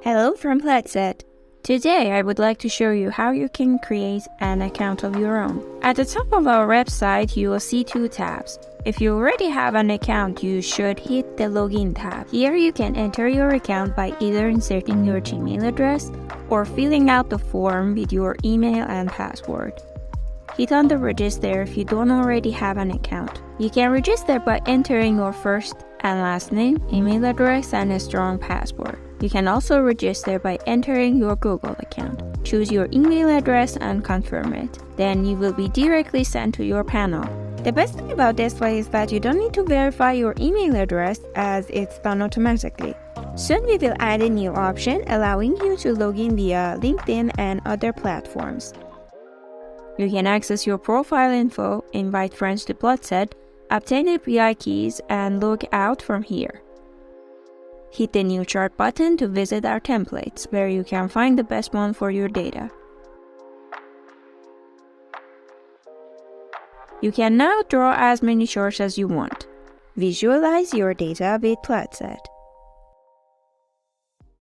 Hello from PlotSet. Today I would like to show you how you can create an account of your own. At the top of our website you will see two tabs. If you already have an account, you should hit the Login tab. Here you can enter your account by either inserting your Gmail address or filling out the form with your email and password. Hit on the register if you don't already have an account. You can register by entering your first and last name, email address, and a strong password. You can also register by entering your Google account. Choose your email address and confirm it. Then you will be directly sent to your panel. The best thing about this way is that you don't need to verify your email address as it's done automatically. Soon we will add a new option allowing you to log in via LinkedIn and other platforms. You can access your profile info, invite friends to PlotSet, obtain API keys, and log out from here. Hit the New Chart button to visit our templates, where you can find the best one for your data. You can now draw as many charts as you want. Visualize your data with PlotSet.